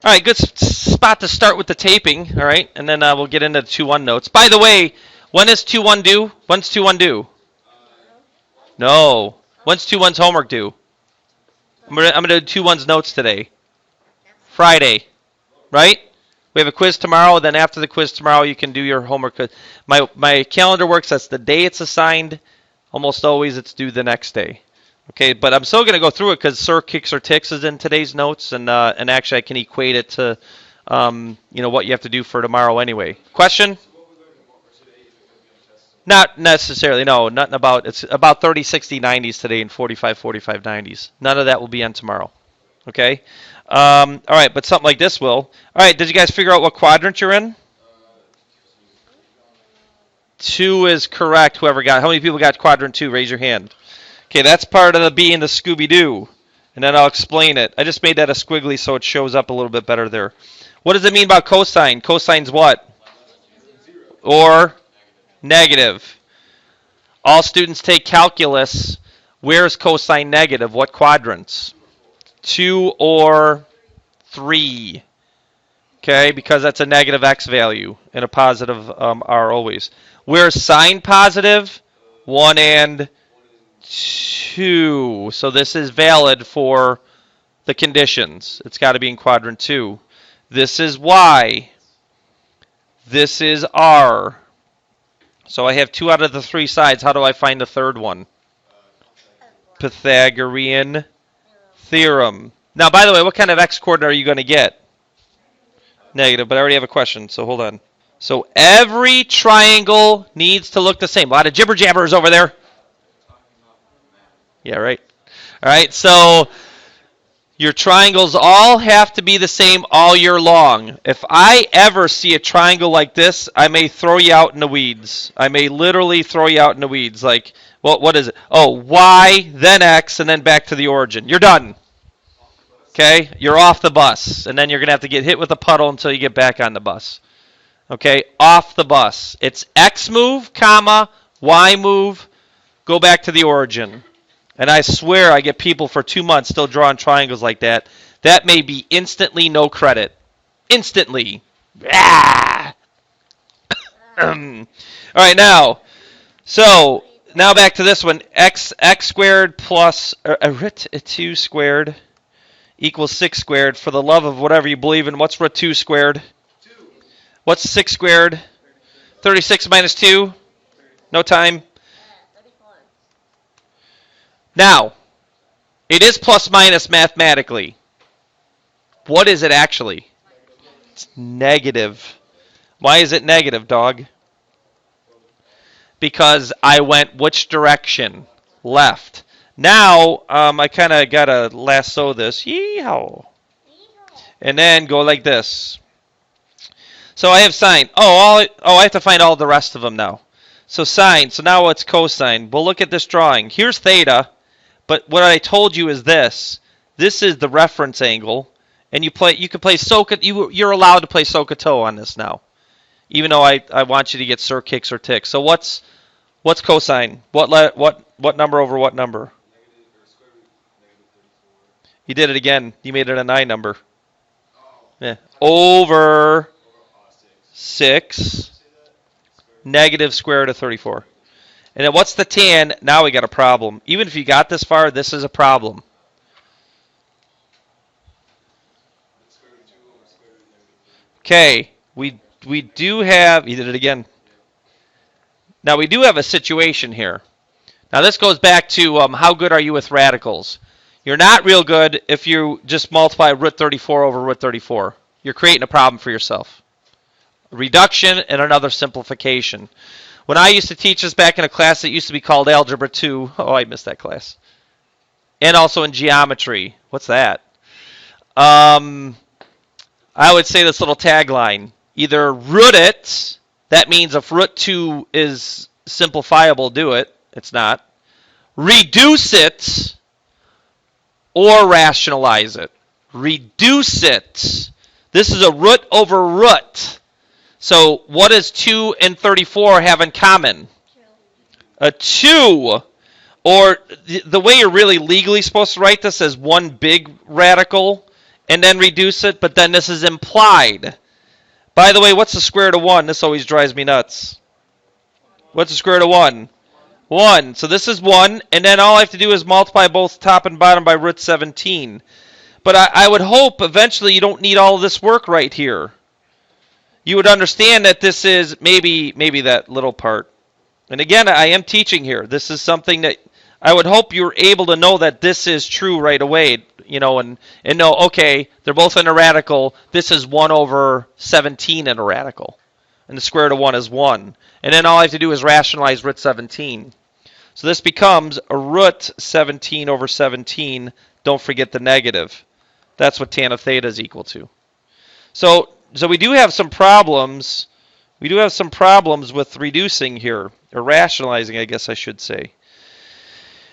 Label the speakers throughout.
Speaker 1: All right, good spot to start with the taping. All right, and then we'll get into the 2-1 notes. By the way, when is 2-1 due? When's 2-1 due? No. When's 2-1's homework due? I'm gonna do 2-1's notes today. Friday, right? We have a quiz tomorrow. Then after the quiz tomorrow, you can do your homework. My calendar works. That's the day it's assigned. Almost always it's due the next day. Okay, but I'm still going to go through it because Sir Kicks or Ticks is in today's notes, and actually I can equate it to what you have to do for tomorrow anyway. Question? Not necessarily, no. Nothing about, it's about 30, 60, 90s today and 45, 45, 90s. None of that will be on tomorrow. Okay? All right, but something like this will. All right, did you guys figure out what quadrant you're in? 2 is correct. Whoever got, how many people got quadrant 2? Raise your hand. Okay, that's part of the B in the Scooby-Doo. And then I'll explain it. I just made that a squiggly so it shows up a little bit better there. What does it mean about cosine? Cosine's what? Or negative. All students take calculus. Where's cosine negative? What quadrants? 2 or 3. Okay, because that's a negative x value and a positive r always. Where's sine positive? 1 and 2. So this is valid for the conditions. It's got to be in quadrant 2. This is y. This is r. So I have 2 out of the 3 sides. How do I find the third one? Pythagorean Theorem. Now, by the way, what kind of x-coordinate are you going to get? Negative, but I already have a question, so hold on. So every triangle needs to look the same. A lot of jibber-jabbers over there. Yeah, right. All right, so your triangles all have to be the same all year long. If I ever see a triangle like this, I may throw you out in the weeds. I may literally throw you out in the weeds. Like, what is it? Oh, y, then x, and then back to the origin. You're done. Okay? You're off the bus. And then you're going to have to get hit with a puddle until you get back on the bus. Okay? Off the bus. It's x move, comma, y move, go back to the origin. And I swear I get people for 2 months still drawing triangles like that. That may be instantly no credit. Instantly. Ah! All right, now. So, now back to this one. X squared plus root 2 squared equals 6 squared. For the love of whatever you believe in, what's root 2 squared?
Speaker 2: 2.
Speaker 1: What's 6 squared? 36 minus 2? No time. Now, it is plus minus mathematically. What is it actually? It's negative. Why is it negative, dog? Because I went which direction? Left. Now, I kind of got to lasso this. Yeehaw. And then go like this. So I have sine. I have to find all the rest of them now. So sine. So now what's cosine? Well, look at this drawing. Here's theta. But what I told you is this. This is the reference angle, and you can play Sohcahtoa. You're allowed to play Sohcahtoa on this now, even though I want you to get Sir Kicks or Ticks. So what's cosine? What number over what number? You did it again. You made it a 9 number. Yeah. Over 6 negative square root of 34. And then what's the tan? Now we got a problem. Even if you got this far, this is a problem. Okay, we do have, you did it again. Now we do have a situation here. Now this goes back to how good are you with radicals? You're not real good if you just multiply root 34 over root 34. You're creating a problem for yourself. Reduction and another simplification. When I used to teach this back in a class that used to be called Algebra 2, I missed that class. And also in geometry. What's that? I would say this little tagline. Either root it, that means if root 2 is simplifiable, do it. It's not. Reduce it, or rationalize it. Reduce it. This is a root over root. So what does 2 and 34 have in common?
Speaker 2: 2.
Speaker 1: A 2. Or the way you're really legally supposed to write this as one big radical and then reduce it, but then this is implied. By the way, what's the square root of 1? This always drives me nuts. What's the square root of 1? 1. So this is 1, and then all I have to do is multiply both top and bottom by root 17. But I would hope eventually you don't need all of this work right here. You would understand that this is maybe that little part. And again, I am teaching here. This is something that I would hope you're able to know that this is true right away, and know, okay, they're both in a radical. This is 1 over 17 in a radical. And the square root of 1 is 1. And then all I have to do is rationalize root 17. So this becomes a root 17 over 17. Don't forget the negative. That's what tan of theta is equal to. So we do have some problems. We do have some problems with reducing here, or rationalizing, I guess I should say.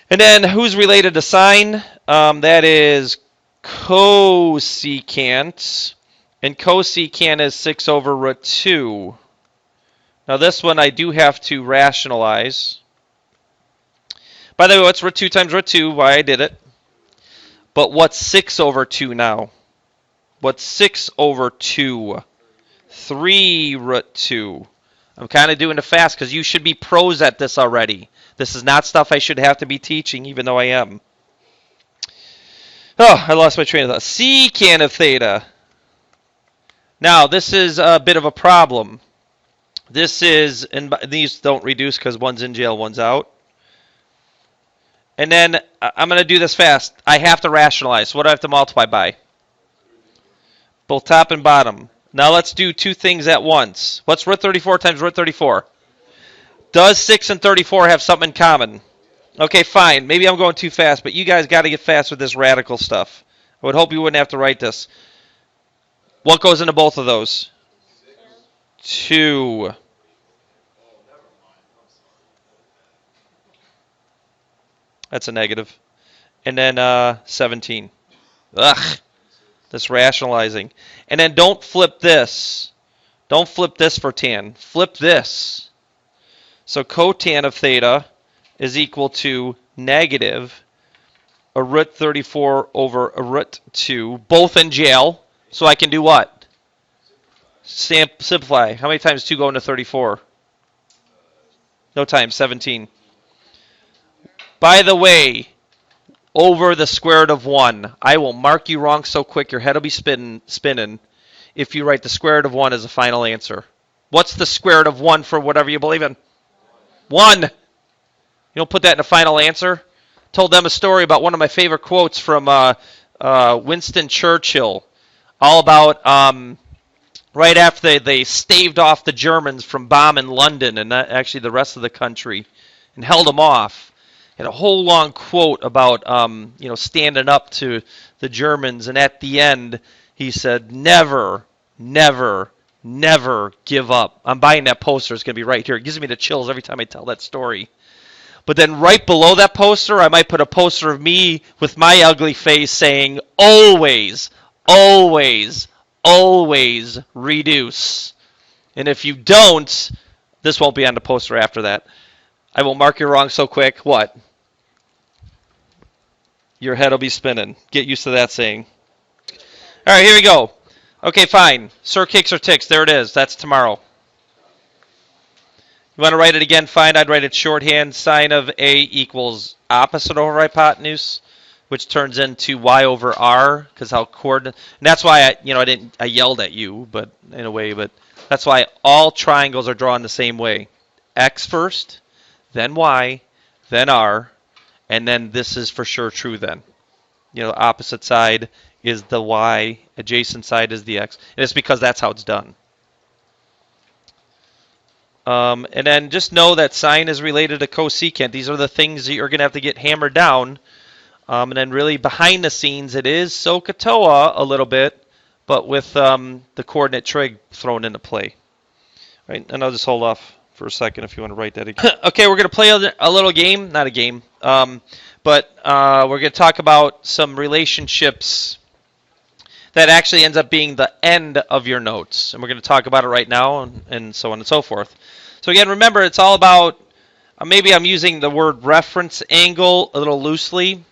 Speaker 1: And then who's related to sine? That is cosecant. And cosecant is 6 over root 2. Now this one I do have to rationalize. By the way, what's root 2 times root 2? Why I did it. But what's 6 over 2 now? What's 6 over 2? 3 root 2. I'm kind of doing it fast because you should be pros at this already. This is not stuff I should have to be teaching, even though I am. Oh, I lost my train of thought. Secant of theta. Now, this is a bit of a problem. This is, and these don't reduce because one's in jail, one's out. And then I'm going to do this fast. I have to rationalize. So what do I have to multiply by? Both top and bottom. Now let's do two things at once. What's root 34 times root 34? Does 6 and 34 have something in common? Okay, fine. Maybe I'm going too fast, but you guys got to get fast with this radical stuff. I would hope you wouldn't have to write this. What goes into both of those? 2. That's a negative. And then 17. Ugh. This rationalizing. And then don't flip this. Don't flip this for tan. Flip this. So cotan of theta is equal to negative a root 34 over a root 2, both in jail. So I can do what? Simplify. How many times 2 go into 34? No time, 17. By the way, over the square root of 1. I will mark you wrong so quick your head will be spinning if you write the square root of 1 as a final answer. What's the square root of 1 for whatever you believe in? 1. You don't put that in a final answer? Told them a story about one of my favorite quotes from Winston Churchill. All about right after they staved off the Germans from bombing London and actually the rest of the country and held them off. Had a whole long quote about standing up to the Germans, and at the end he said, "Never, never, never give up." I'm buying that poster. It's going to be right here. It gives me the chills every time I tell that story. But then right below that poster, I might put a poster of me with my ugly face saying, "Always, always, always reduce." And if you don't, this won't be on the poster after that. I will mark you wrong so quick. What? Your head will be spinning. Get used to that saying. All right, here we go. Okay, fine. Sir kicks or ticks. There it is. That's tomorrow. You want to write it again? Fine. I'd write it shorthand. Sine of A equals opposite over hypotenuse, which turns into y over r, because how coordinate. And that's why I yelled at you, but in a way, but that's why all triangles are drawn the same way. X first, then y, then r. And then this is for sure true then. Opposite side is the y, adjacent side is the x. And it's because that's how it's done. And then just know that sine is related to cosecant. These are the things that you're going to have to get hammered down. And then really behind the scenes, it is Sohcahtoa a little bit, but with the coordinate trig thrown into play. Right? And I'll just hold off for a second if you want to write that again. Okay, we're going to play a little game. Not a game. But we're going to talk about some relationships that actually ends up being the end of your notes. And we're going to talk about it right now and so on and so forth. So again, remember, it's all about, maybe I'm using the word reference angle a little loosely.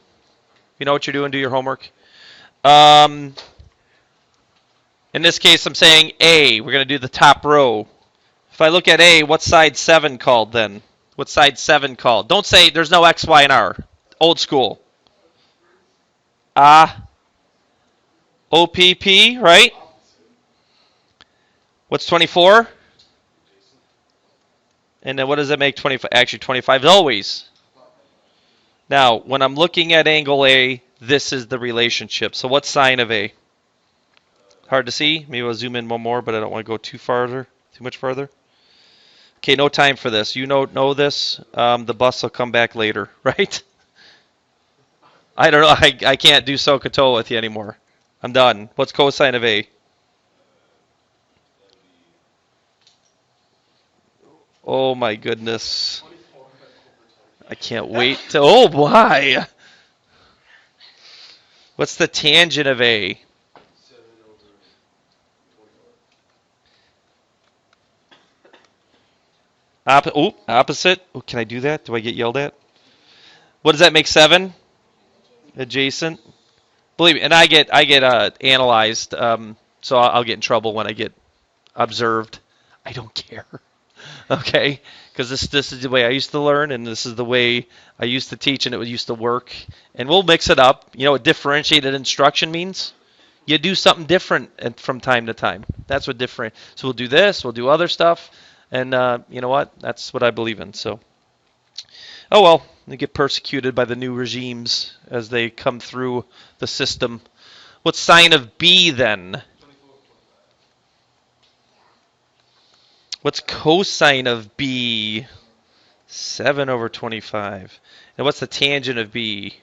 Speaker 1: You know what you're doing, do your homework. In this case, I'm saying A. We're going to do the top row. If I look at A, what's side 7 called then? What's side 7 called? Don't say there's no X, Y, and R. Old school. OPP, right? What's 24? And then what does that make 25? Actually, 25 is always. Now, when I'm looking at angle A, this is the relationship. So what's sine of A? Hard to see. Maybe I'll zoom in one more, but I don't want to go too much farther. Okay, no time for this. You know this. The bus will come back later, right? I don't know. I can't do Sohcahtoa with you anymore. I'm done. What's cosine of A? Oh my goodness. I can't wait to. Oh my! What's the tangent of A? Opposite. Oh, can I do that? Do I get yelled at? What does that make 7? Adjacent. Believe me, and I get analyzed, so I'll get in trouble when I get observed. I don't care. Okay, because this is the way I used to learn, and this is the way I used to teach, and it used to work. And we'll mix it up. You know what differentiated instruction means? You do something different from time to time. That's what different. So we'll do this. We'll do other stuff, and you know what? That's what I believe in. So, oh well, they get persecuted by the new regimes as they come through the system. What's sine of B then? What's cosine of B? 7 over 25. And what's the tangent of B?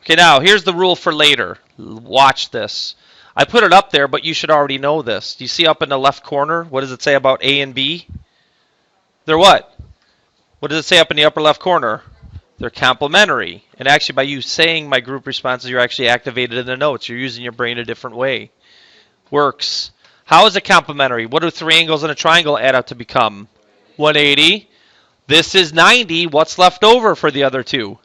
Speaker 1: Okay, now here's the rule for later. Watch this. I put it up there, but you should already know this. Do you see up in the left corner? What does it say about A and B? They're what? What does it say up in the upper left corner? They're complementary. And actually, by you saying my group responses, you're actually activated in the notes. You're using your brain a different way. Works. How is it complementary? What do 3 angles in a triangle add up to become? 180. This is 90. What's left over for the other two?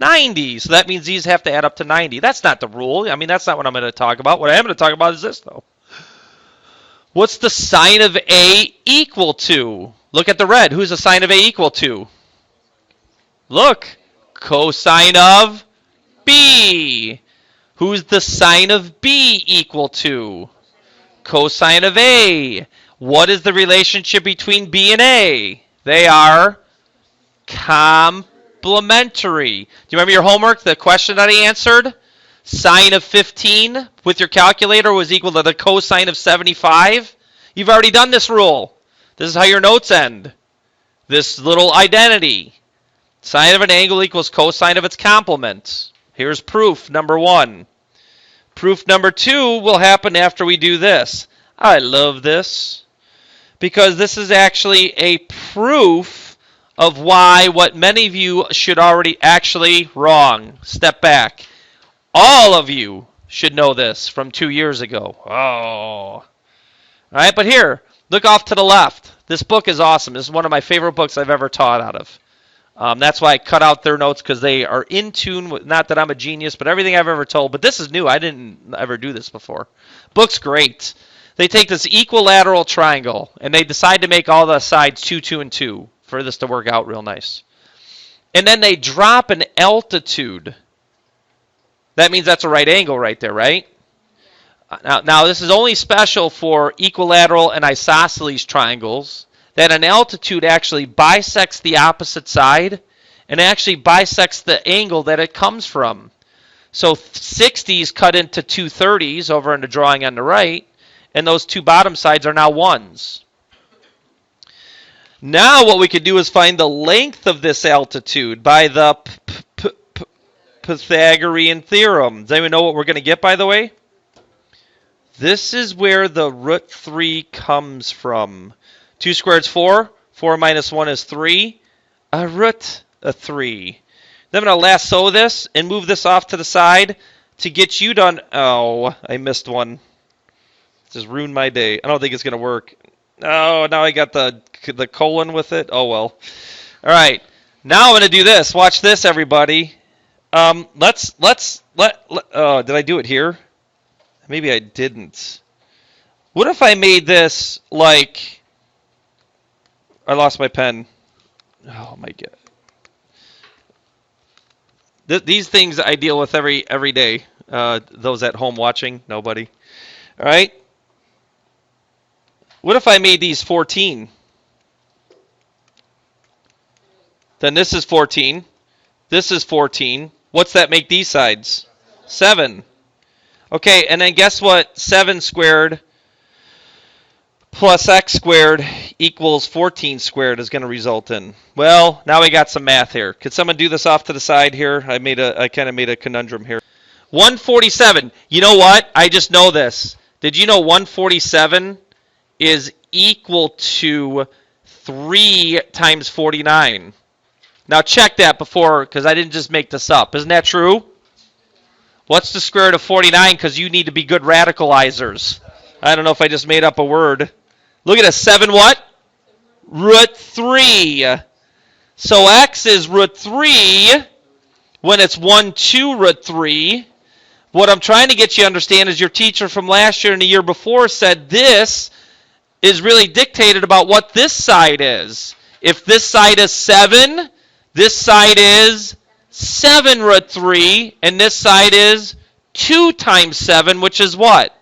Speaker 1: 90. So that means these have to add up to 90. That's not the rule. I mean, that's not what I'm going to talk about. What I am going to talk about is this, though. What's the sine of A equal to? Look at the red. Who's the sine of A equal to? Look. Cosine of B. Who's the sine of B equal to? Cosine of A. What is the relationship between B and A? They are complementary. Do you remember your homework? The question that I answered? Sine of 15 with your calculator was equal to the cosine of 75. You've already done this rule. This is how your notes end. This little identity. Sine of an angle equals cosine of its complement. Here's proof number 1. Proof number 2 will happen after we do this. I love this because this is actually a proof of why what many of you should already actually wrong. Step back. All of you should know this from 2 years ago. Oh. All right, but here, look off to the left. This book is awesome. This is one of my favorite books I've ever taught out of. That's why I cut out their notes, because they are in tune with, not that I'm a genius, but everything I've ever told. But this is new. I didn't ever do this before. Book's great. They take this equilateral triangle, and they decide to make all the sides 2, 2, and 2 for this to work out real nice. And then they drop an altitude. That means that's a right angle right there, right? Now this is only special for equilateral and isosceles triangles, that an altitude actually bisects the opposite side and actually bisects the angle that it comes from. So 60s cut into 230s over in the drawing on the right, and those two bottom sides are now 1s. Now what we could do is find the length of this altitude by the Pythagorean Theorem. Does anyone know what we're going to get, by the way? This is where the root 3 comes from. 2 squared is 4. 4 minus 1 is 3. A root of 3. Then I'm going to lasso this and move this off to the side to get you done. Oh, I missed one. Just ruined my day. I don't think it's going to work. Oh, now I got the colon with it. Oh, well. All right. Now I'm going to do this. Watch this, everybody. Did I do it here? Maybe I didn't. What if I made this like, I lost my pen. Oh my God. These things I deal with every day. Those at home watching, nobody. All right. What if I made these 14? Then this is 14. This is 14. What's that make these sides? 7. Okay, and then guess what? 7 squared plus x squared equals 14 squared is going to result in. Well, now we got some math here. Could someone do this off to the side here? I kind of made a conundrum here. 147. You know what? I just know this. Did you know 147 is equal to 3 times 49? Now check that before, because I didn't just make this up. Isn't that true? What's the square root of 49? Because you need to be good radicalizers. I don't know if I just made up a word. Look at this. 7 what? Root 3. So x is root 3 when it's 1, 2 root 3. What I'm trying to get you to understand is your teacher from last year and the year before said this is really dictated about what this side is. If this side is 7, this side is 7 root 3, and this side is 2 times 7, which is what?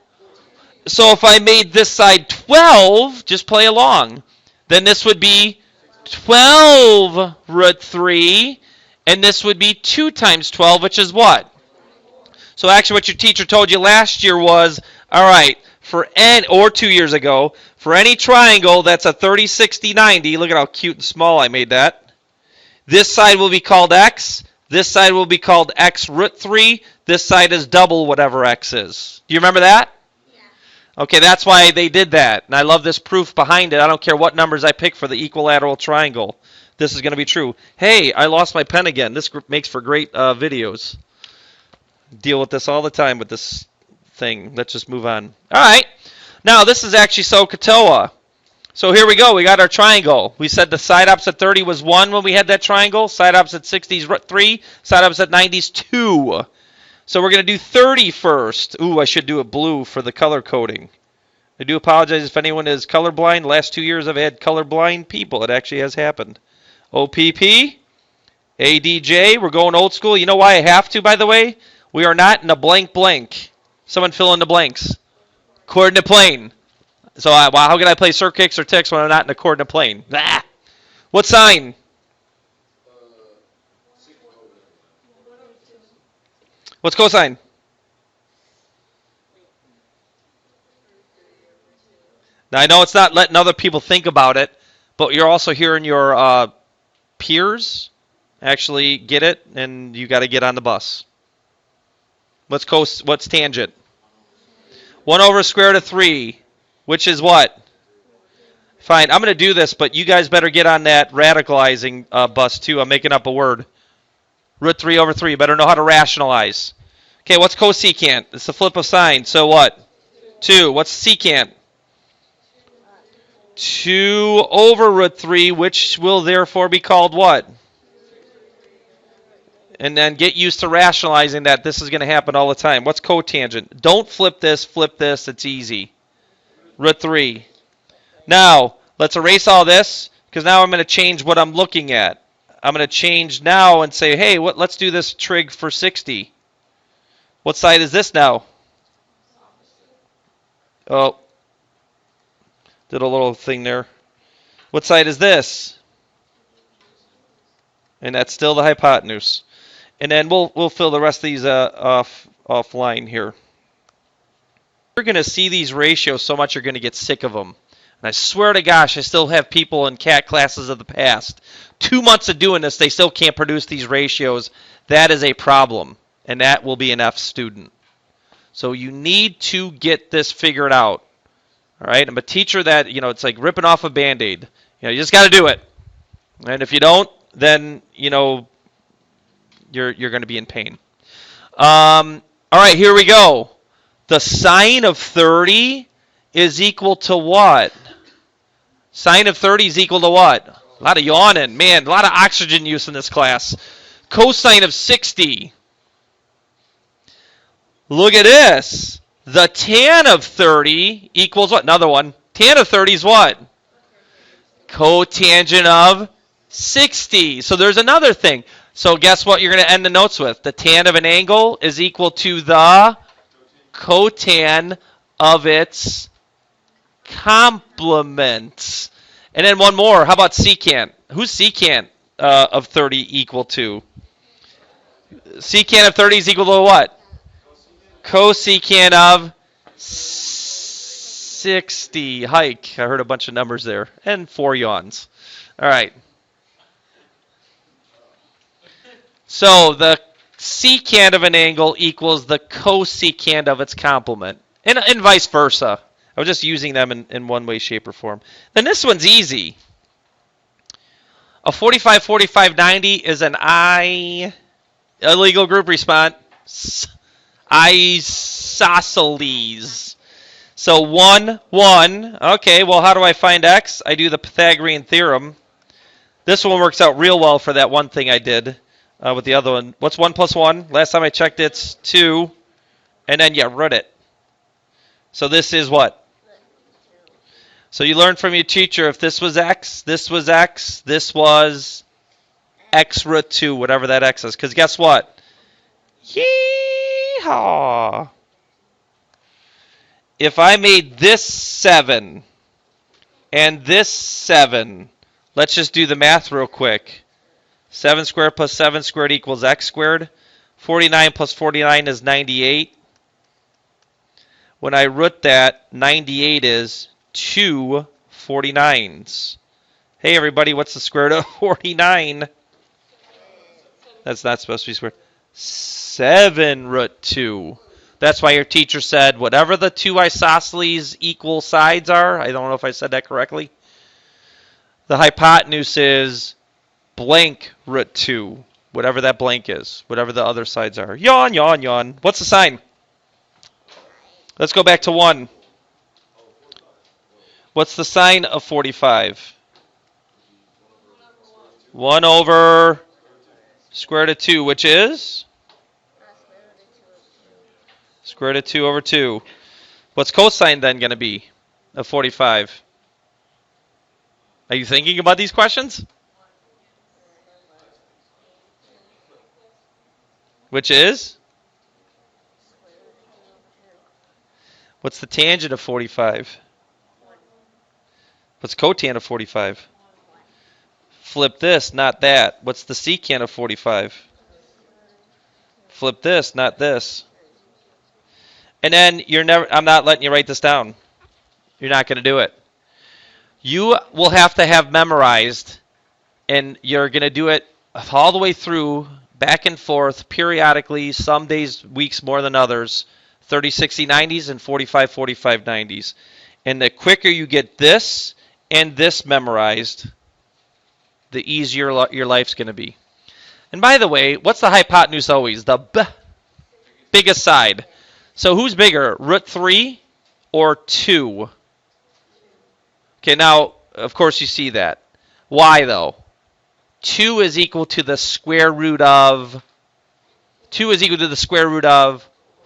Speaker 1: So if I made this side 12, just play along, then this would be 12 root 3, and this would be 2 times 12, which is what? So actually what your teacher told you last year was, all right, or 2 years ago, for any triangle that's a 30, 60, 90, look at how cute and small I made that. This side will be called x. This side will be called x root 3. This side is double whatever x is. Do you remember that? Yeah. Okay, that's why they did that. And I love this proof behind it. I don't care what numbers I pick for the equilateral triangle. This is going to be true. Hey, I lost my pen again. This makes for great videos. Deal with this all the time with this thing. Let's just move on. All right. Now, this is actually Sohcahtoa. So here we go. We got our triangle. We said the side opposite 30 was 1 when we had that triangle. Side opposite 60 is 3. Side opposite 90 is 2. So we're going to do 30 first. Ooh, I should do it blue for the color coding. I do apologize if anyone is colorblind. The last 2 years I've had colorblind people. It actually has happened. OPP, ADJ, we're going old school. You know why I have to, by the way? We are not in a blank blank. Someone fill in the blanks. Coordinate plane. So how can I play circuits or ticks when I'm not in a coordinate plane? Ah. What sign? What's cosine? Now, I know it's not letting other people think about it, but you're also hearing your peers actually get it, and you got to get on the bus. What's tangent? 1 over square root of 3, which is what? Fine, I'm going to do this, but you guys better get on that radicalizing bus too. I'm making up a word. Root 3 over 3. You better know how to rationalize. Okay, what's cosecant? It's the flip of sine. So what? 2. What's secant? 2 over root 3, which will therefore be called what? And then get used to rationalizing that this is going to happen all the time. What's cotangent? Don't flip this, it's easy. Root 3. Now, let's erase all this, because now I'm going to change what I'm looking at. I'm going to change now and say, hey, let's do this trig for 60. What side is this now? Oh, did a little thing there. What side is this? And that's still the hypotenuse. And then we'll fill the rest of these offline here. You're going to see these ratios so much you're going to get sick of them. And I swear to gosh, I still have people in CAT classes of the past. 2 months of doing this, they still can't produce these ratios. That is a problem. And that will be an F student. So you need to get this figured out. All right? I'm a teacher that, it's like ripping off a Band-Aid. You just got to do it. And if you don't, then, you're going to be in pain. All right, here we go. The sine of 30 is equal to what? Sine of 30 is equal to what? A lot of yawning. Man, a lot of oxygen use in this class. Cosine of 60. Look at this. The tan of 30 equals what? Another one. Tan of 30 is what? Cotangent of 60. So there's another thing. So guess what you're going to end the notes with? The tan of an angle is equal to the cotan of its complement. And then one more. How about secant? Who's secant of 30 equal to? Secant of 30 is equal to what? Cosecant of 60. Hike. I heard a bunch of numbers there. And 4 yawns. All right. So the secant of an angle equals the cosecant of its complement. And vice versa. I was just using them in one way, shape, or form. Then this one's easy. A 45, 45, 90 is an illegal group response. Isosceles. So 1, 1. Okay, well, how do I find x? I do the Pythagorean Theorem. This one works out real well for that one thing I did with the other one. What's 1 plus 1? Last time I checked, it's 2. And then you root it. So this is what? So you learned from your teacher, if this was x, this was x, this was x root 2, whatever that x is. Because guess what? Yeehaw! If I made this 7 and this 7, let's just do the math real quick. 7 squared plus 7 squared equals x squared. 49 plus 49 is 98. When I root that, 98 is 2 49s. Hey, everybody, what's the square root of 49? That's not supposed to be squared. 7 root 2. That's why your teacher said whatever the two isosceles equal sides are. I don't know if I said that correctly. The hypotenuse is blank root 2. Whatever that blank is. Whatever the other sides are. Yawn, yawn, yawn. What's the sign? Let's go back to 1. What's the sign of 45? 1 over square root of 2, which is? Square root of 2 over 2. What's cosine then going to be of 45? Are you thinking about these questions? Which is? What's the tangent of 45? What's cotangent of 45? Flip this, not that. What's the secant of 45? Flip this, not this. And then I'm not letting you write this down. You're not going to do it. You will have to have memorized, and you're going to do it all the way through, back and forth, periodically, some days, weeks more than others, 30, 60, 90s, and 45, 45, 90s. And the quicker you get this and this memorized, the easier your life's going to be. And by the way, what's the hypotenuse always? The biggest side. So who's bigger, root 3 or 2? Okay, now, of course you see that. Why, though? 2 is equal to the square root of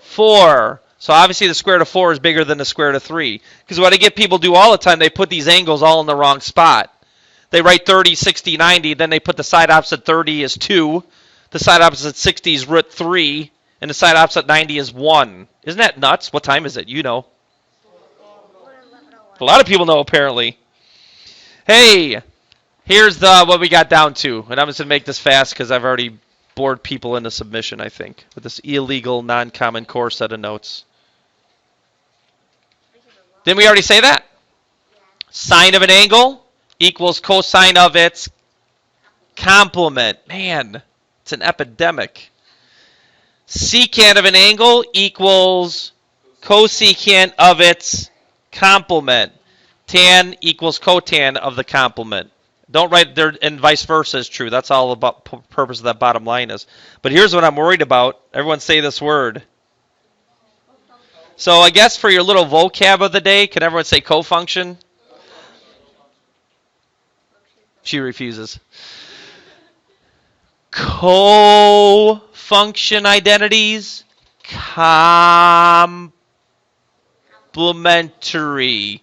Speaker 1: 4. So obviously the square root of 4 is bigger than the square root of 3. Because what I get people do all the time, they put these angles all in the wrong spot. They write 30, 60, 90, then they put the side opposite 30 is 2, the side opposite 60 is root 3, and the side opposite 90 is 1. Isn't that nuts? What time is it? You know. A lot of people know, apparently. Hey, here's what we got down to. And I'm just going to make this fast because I've already bored people into submission, I think, with this illegal, non-common core set of notes. Didn't we already say that? Sine of an angle equals cosine of its complement. Man, it's an epidemic. Secant of an angle equals cosecant of its complement. Tan equals cotan of the complement. Don't write there, and vice versa is true. That's all about purpose of that bottom line is. But here's what I'm worried about. Everyone say this word. So I guess for your little vocab of the day, can everyone say cofunction? She refuses. Cofunction identities, complement complementary.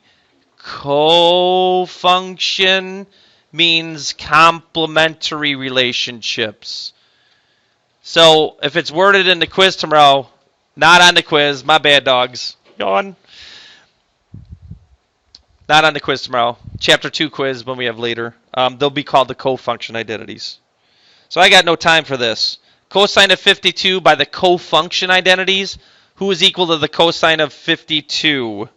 Speaker 1: Cofunction means complementary relationships. So if it's worded in the quiz tomorrow, not on the quiz, my bad, dogs. Yawn. Not on the quiz tomorrow. Chapter 2 quiz when we have later. They'll be called the cofunction identities. So I got no time for this. Cosine of 52 by the cofunction identities. Who is equal to the cosine of 52?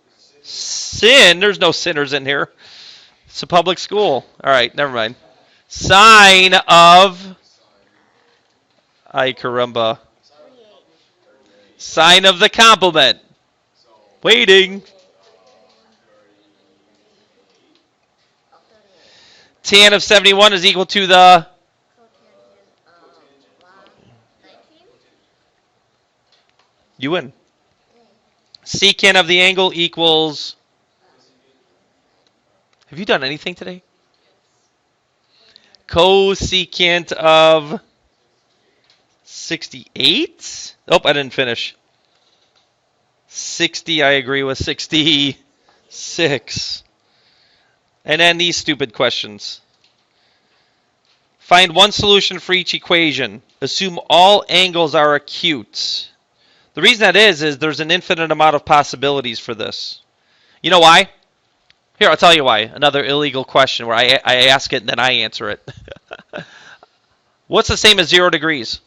Speaker 1: Sin. There's no sinners in here. It's a public school. All right, never mind. Sine of... Ay caramba. Sine of the complement. Waiting. Tan of 71 is equal to the... You win. Secant of the angle equals... Have you done anything today? Cosecant of 68? Oh, I didn't finish. 60, I agree with 66. And then these stupid questions. Find one solution for each equation. Assume all angles are acute. The reason that is there's an infinite amount of possibilities for this. You know why? Here, I'll tell you why. Another illegal question where I ask it and then I answer it. What's the same as 0 degrees?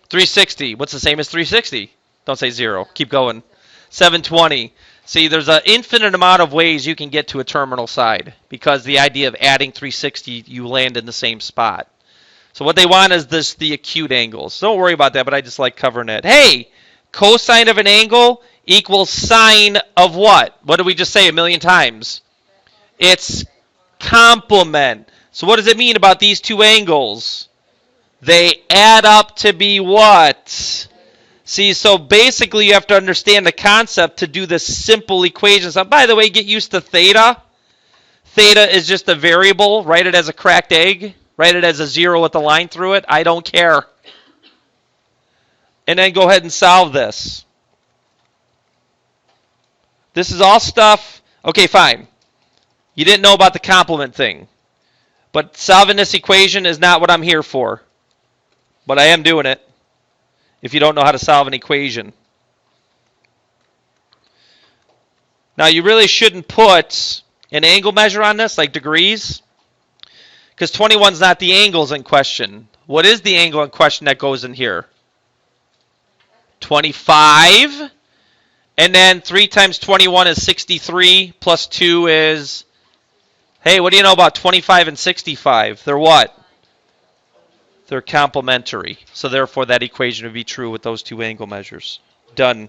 Speaker 1: 360. What's the same as 360? Don't say 0. Keep going. 720. See, there's an infinite amount of ways you can get to a terminal side because the idea of adding 360, you land in the same spot. So what they want is the acute angles. Don't worry about that, but I just like covering it. Hey, cosine of an angle equals sine of what? What did we just say a million times? It's complement. So what does it mean about these two angles? They add up to be what? See, so basically you have to understand the concept to do this simple equation. So, by the way, get used to theta. Theta is just a variable. Write it as a cracked egg. Write it as a 0 with a line through it. I don't care. And then go ahead and solve this. This is all stuff. Okay, fine. You didn't know about the complement thing. But solving this equation is not what I'm here for. But I am doing it if you don't know how to solve an equation. Now, you really shouldn't put an angle measure on this, like degrees, because 21 is not the angles in question. What is the angle in question that goes in here? 25. And then 3 times 21 is 63, plus 2 is... Hey, what do you know about 25 and 65? They're what? They're complementary. So therefore, that equation would be true with those two angle measures. Done.